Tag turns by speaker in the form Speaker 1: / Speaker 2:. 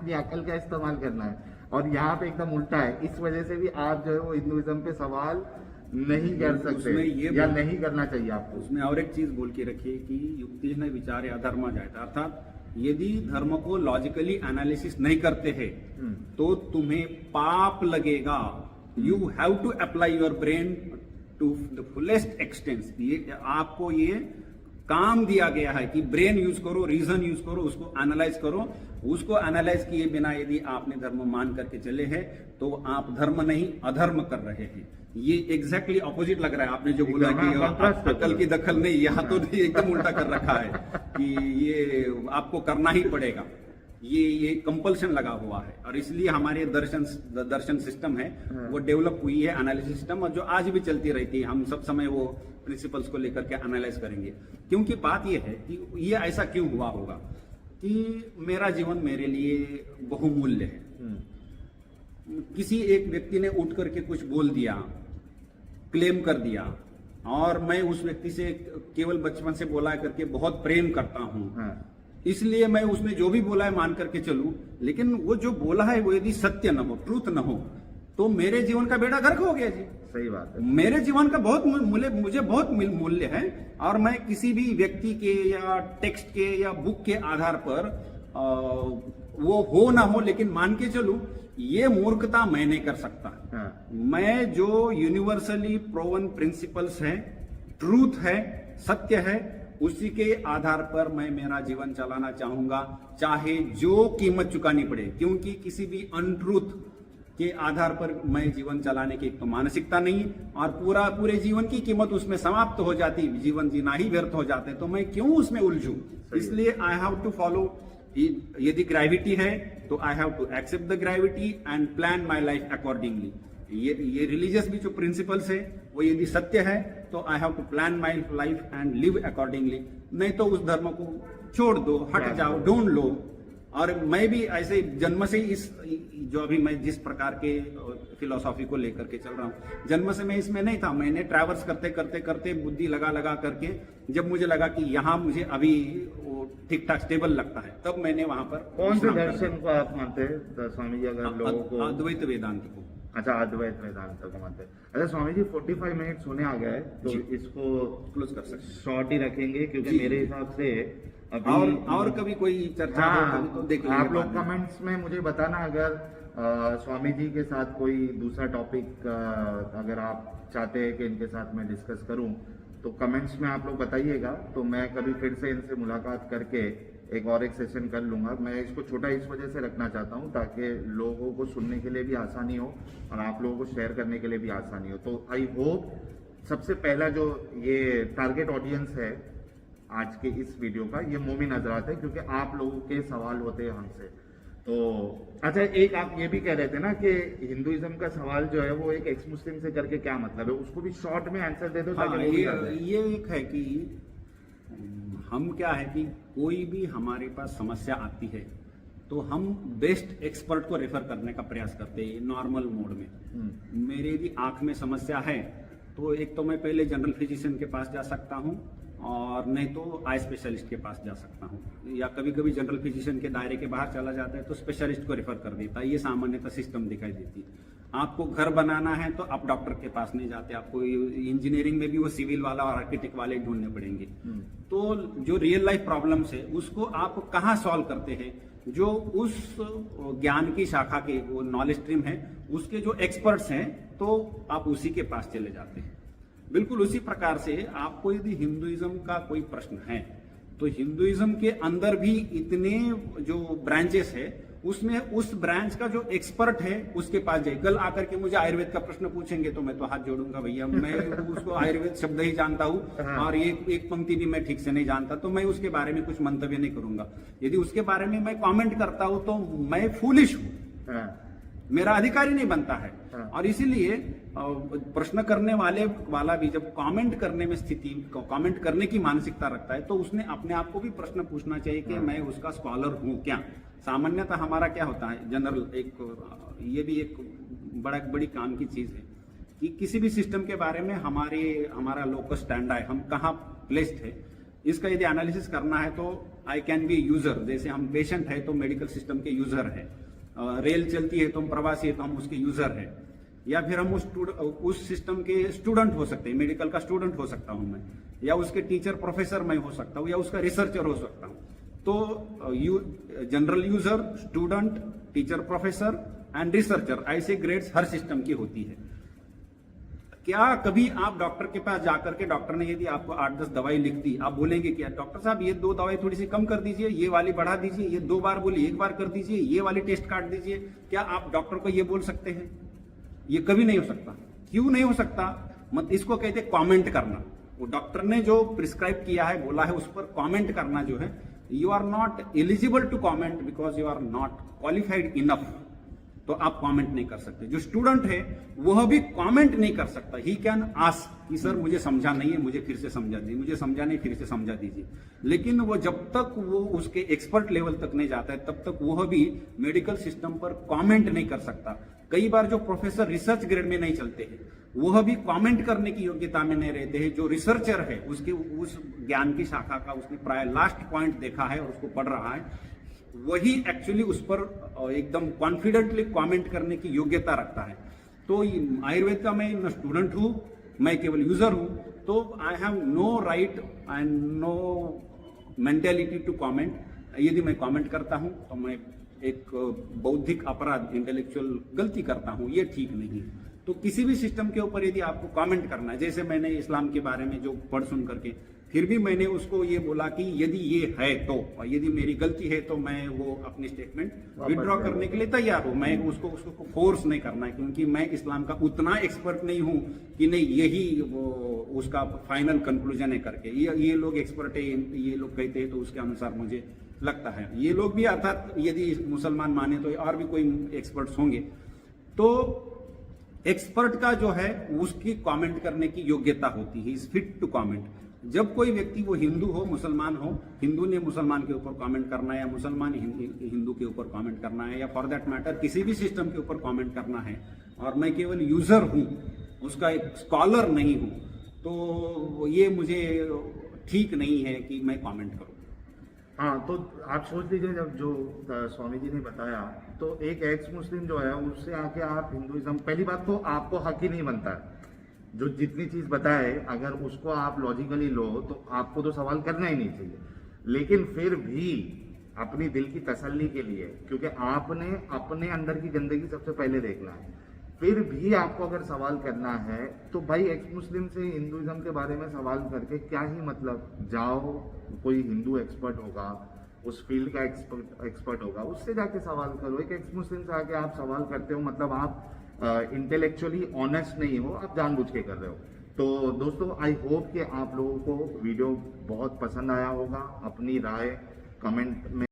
Speaker 1: अपनी अकल का इस्तेमाल करना है। और यहाँ पे एकदम उल्टा है, इस वजह से भी आप जो है वो हिंदुइज्म पे सवाल नहीं कर सकते या नहीं करना चाहिए आपको।
Speaker 2: उसमें और एक चीज बोल के रखिए कि युक्ति न विचारे अधर्म जाता, अर्थात यदि धर्म को लॉजिकली एनालिसिस नहीं करते हैं तो तुम्हें पाप लगेगा। You have to apply your brain to the fullest extent. ये आपको ये काम दिया गया है कि ब्रेन यूज करो, रीजन यूज करो, उसको एनालाइज करो। उसको एनालाइज किए बिना यदि आपने धर्म मान करके चले हैं तो आप धर्म नहीं अधर्म कर रहे हैं। ये एग्जैक्टली ऑपोजिट लग रहा है। आपने जो बोला कि अकल की दखल नहीं, यहाँ तो एकदम उल्टा कर रखा है कि ये आपको करना ही पड़ेगा। ये कंपल्शन लगा हुआ है और इसलिए हमारे दर्शन सिस्टम है वो डेवलप हुई है, एनालिसिस सिस्टम, और जो आज भी चलती रहती है। हम सब समय वो प्रिंसिपल्स को लेकर के एनालाइज करेंगे, क्योंकि बात ये है कि ये ऐसा क्यों हुआ होगा कि मेरा जीवन मेरे लिए बहुमूल्य है। किसी एक व्यक्ति ने उठ करके कुछ बोल दिया, क्लेम कर दिया, और मैं उस व्यक्ति से केवल बचपन से बोला करके बहुत प्रेम करता हूं, इसलिए मैं उसने जो भी बोला है मान करके चलूं। लेकिन वो जो बोला है वो यदि सत्य न हो, ट्रूथ न हो, तो मेरे जीवन का बेड़ा गर्क हो गया जी।
Speaker 1: सही बात है।
Speaker 2: मेरे जीवन का बहुत मुझे बहुत मूल्य है, और मैं किसी भी व्यक्ति के या टेक्स्ट के या बुक के आधार पर वो हो ना हो लेकिन मान के चलूं, ये मूर्खता मैं नहीं कर सकता। मैं जो यूनिवर्सली प्रोवन प्रिंसिपल्स है, ट्रूथ है, सत्य है, उसी के आधार पर मैं मेरा जीवन चलाना चाहूंगा, चाहे जो कीमत चुकानी पड़े। क्योंकि किसी भी अनट्रूथ के आधार पर मैं जीवन चलाने की एक तो मानसिकता नहीं, और पूरे जीवन की कीमत उसमें समाप्त हो जाती, जीवन जीना ही व्यर्थ हो जाते, तो मैं क्यों उसमें उलझूं। इसलिए आई हैव टू फॉलो, यदि ग्रेविटी है तो I have to accept the gravity and plan my life accordingly. ये रिलीजियस भी जो प्रिंसिपल्स है वो यदि सत्य है तो I have to plan my life and live accordingly. नहीं तो उस धर्म को छोड़ दो, हट जाओ, ढूंढ लो। और मैं भी ऐसे जन्म से इस जो अभी मैं जिस प्रकार के फिलोसॉफी को लेकर के चल रहा हूँ, जन्म से मैं इसमें नहीं था। मैंने ट्रैवर्स करते करते करते बुद्धि लगा करके जब मुझे लगा कि यहाँ मुझे अभी ठीक ठाक स्टेबल लगता है, तब मैंने वहां पर।
Speaker 1: कौन से दर्शन को आप मानते हैं स्वामी जी? अगर लोगों को
Speaker 2: अद्वैत वेदांत को।
Speaker 1: अच्छा, अद्वैत वेदांत को मानते हैं। अच्छा स्वामी जी, 45 मिनट होने आ गया है, तो इसको क्लोज कर सकते, शॉर्ट ही रखेंगे, क्योंकि मेरे हिसाब से अभी
Speaker 2: और कभी कोई चर्चा हो कभी तो देख लेंगे।
Speaker 1: आप लोग कमेंट्स में मुझे बताना, अगर स्वामी जी के साथ कोई दूसरा टॉपिक अगर आप चाहते हैं कि इनके साथ मैं डिस्कस करूं, तो कमेंट्स में आप लोग बताइएगा, तो मैं कभी फिर से इनसे मुलाकात करके एक सेशन कर लूंगा। मैं इसको छोटा इस वजह से रखना चाहता हूं ताकि लोगों को सुनने के लिए भी आसानी हो और आप लोगों को शेयर करने के लिए भी आसानी हो। तो आई होप सबसे पहला जो ये टारगेट ऑडियंस है आज के इस वीडियो का, ये मोमिन हजरात है, क्योंकि आप लोगों के सवाल होते हैं हमसे। तो अच्छा, एक आप ये भी कह रहे थे ना कि हिंदुइज्म का सवाल जो है वो एक एक्स मुस्लिम से करके क्या मतलब है, उसको भी शॉर्ट में आंसर दे दो।
Speaker 2: ये एक है कि हम क्या है कि कोई भी हमारे पास समस्या आती है तो हम बेस्ट एक्सपर्ट को रेफर करने का प्रयास करते हैं नॉर्मल मोड में। मेरे यदि आंख में समस्या है तो एक तो मैं पहले जनरल फिजिशियन के पास जा सकता हूँ, और नहीं तो आई स्पेशलिस्ट के पास जा सकता हूँ, या कभी कभी जनरल फिजिशियन के दायरे के बाहर चला जाता है तो स्पेशलिस्ट को रेफर कर देता है। ये सामान्यतः सिस्टम दिखाई देती है। आपको घर बनाना है तो आप डॉक्टर के पास नहीं जाते, आपको इंजीनियरिंग में भी वो सिविल वाला और आर्किटेक्ट वाले ढूंढने पड़ेंगे। तो जो रियल लाइफ प्रॉब्लम्स है उसको आप कहाँ सॉल्व करते हैं? जो उस ज्ञान की शाखा के वो नॉलेज स्ट्रीम है उसके जो एक्सपर्ट्स हैं, तो आप उसी के पास चले जाते हैं। बिल्कुल उसी प्रकार से आपको यदि हिंदुइज्म का कोई प्रश्न है तो हिंदुइज्म के अंदर भी इतने जो ब्रांचेस है उसमें उस ब्रांच का जो एक्सपर्ट है उसके पास जाइए। कल आकर के मुझे आयुर्वेद का प्रश्न पूछेंगे तो मैं तो हाथ जोड़ूंगा, भैया मैं उसको आयुर्वेद शब्द ही जानता हूँ और एक पंक्ति भी मैं ठीक से नहीं जानता, तो मैं उसके बारे में कुछ मंतव्य नहीं करूंगा। यदि उसके बारे में मैं कॉमेंट करता हूं तो मैं फूलिश हूं, मेरा अधिकारी नहीं बनता है। और इसीलिए प्रश्न करने वाला भी जब कमेंट करने में कमेंट करने की मानसिकता रखता है तो उसने अपने आप को भी प्रश्न पूछना चाहिए कि मैं उसका स्कॉलर हूं क्या। सामान्यतः हमारा क्या होता है जनरल, ये भी एक बड़ी काम की चीज है कि किसी भी सिस्टम के बारे में हमारा लोकस स्टैंड है, हम कहाँ प्लेस्ड है, इसका यदि एनालिसिस करना है तो आई कैन बी यूजर, जैसे हम पेशेंट है तो मेडिकल सिस्टम के यूजर है, रेल चलती है तो हम प्रवासी है तो हम उसके यूजर है, या फिर हम उस सिस्टम के स्टूडेंट हो सकते हैं, मेडिकल का स्टूडेंट हो सकता हूं मैं, या उसके टीचर प्रोफेसर मैं हो सकता हूं, या उसका रिसर्चर हो सकता हूं। तो general user, student, teacher professor and researcher, ऐसे ग्रेड्स हर सिस्टम की होती है। क्या कभी आप डॉक्टर के पास जाकर के डॉक्टर ने यदि आपको 8-10 दवाई लिख दी, आप बोलेंगे क्या डॉक्टर साहब ये 2 दवाई थोड़ी सी कम कर दीजिए, ये वाली बढ़ा दीजिए, ये 2 बार बोली 1 बार कर दीजिए, ये वाली टेस्ट काट दीजिए, क्या आप डॉक्टर को ये बोल सकते हैं? ये कभी नहीं हो सकता। क्यों नहीं हो सकता? मत इसको कहते हैं कमेंट करना। वो डॉक्टर ने जो प्रिस्क्राइब किया है, बोला है, उस पर कमेंट करना जो है, you are not eligible to comment because you are not qualified enough. तो आप कमेंट नहीं कर सकते। जो स्टूडेंट है वह भी कमेंट नहीं कर सकता। ही कैन आस्क कि सर मुझे समझा नहीं है, मुझे फिर से समझा दीजिए, मुझे समझा नहीं, फिर से समझा दीजिए। लेकिन वो जब तक वो उसके एक्सपर्ट लेवल तक नहीं जाता है तब तक वह भी मेडिकल सिस्टम पर कमेंट नहीं कर सकता। कई बार जो प्रोफेसर रिसर्च ग्रेड में नहीं चलते हैं वह भी कमेंट करने की योग्यता में नहीं रहते हैं। जो रिसर्चर है उसके उस ज्ञान की शाखा का उसने प्राय लास्ट पॉइंट देखा है और उसको पढ़ रहा है, वही एक्चुअली उस पर एकदम कॉन्फिडेंटली कमेंट करने की योग्यता रखता है। तो आयुर्वेद का मैं न स्टूडेंट हूं, मैं केवल यूजर हूं, तो I have no right and no mentality to comment. यदि मैं कमेंट करता हूं तो मैं एक बौद्धिक अपराध, इंटेलेक्चुअल गलती करता हूं, ये ठीक नहीं है। तो किसी भी सिस्टम के ऊपर यदि आपको कमेंट करना है, जैसे मैंने इस्लाम के बारे में जो पढ़ सुन करके, फिर भी मैंने उसको ये बोला कि यदि ये है तो, और यदि मेरी गलती है तो मैं वो अपनी स्टेटमेंट विड्रॉ करने के लिए तैयार हूं। मैं उसको फोर्स नहीं करना है, क्योंकि मैं इस्लाम का उतना एक्सपर्ट नहीं हूं कि नहीं यही वो उसका फाइनल कंक्लूजन है करके। ये लोग एक्सपर्ट है, ये लोग कहते हैं तो उसके अनुसार मुझे लगता है। ये लोग भी अर्थात यदि मुसलमान माने तो और भी कोई एक्सपर्ट्स होंगे। तो एक्सपर्ट का जो है उसकी कमेंट करने की योग्यता होती है, इज फिट टू कमेंट। जब कोई व्यक्ति, वो हिंदू हो मुसलमान हो, हिंदू ने मुसलमान के ऊपर कमेंट करना है या मुसलमान हिंदू के ऊपर कमेंट करना है, या फॉर दैट मैटर किसी भी सिस्टम के ऊपर कमेंट करना है, और मैं केवल यूजर हूं, उसका एक स्कॉलर नहीं हूं, तो ये मुझे ठीक नहीं है कि मैं कमेंट करूं।
Speaker 1: हाँ, तो आप सोच लीजिए, जब जो स्वामी जी ने बताया, तो एक एक्स मुस्लिम जो है उससे आके आप हिंदुइज्म, पहली बात तो आपको हक ही नहीं बनता है। जो जितनी चीज बताए अगर उसको आप लॉजिकली लो तो आपको तो सवाल करना ही नहीं चाहिए। लेकिन फिर भी अपनी दिल की तसल्ली के लिए, क्योंकि आपने अपने अंदर की गंदगी सबसे पहले देखना है, फिर भी आपको अगर सवाल करना है तो भाई एक्स मुस्लिम से हिंदुइज्म के बारे में सवाल करके क्या ही मतलब। जाओ, कोई हिंदू एक्सपर्ट होगा, उस फील्ड का एक्सपर्ट होगा, उससे जाके सवाल करो। एक एक्स मुस्लिम से आके आप सवाल करते हो, मतलब आप इंटेलेक्चुअली ऑनेस्ट नहीं हो, आप जानबूझ के कर रहे हो। तो दोस्तों, आई होप कि आप लोगों को वीडियो बहुत पसंद आया होगा। अपनी राय कमेंट में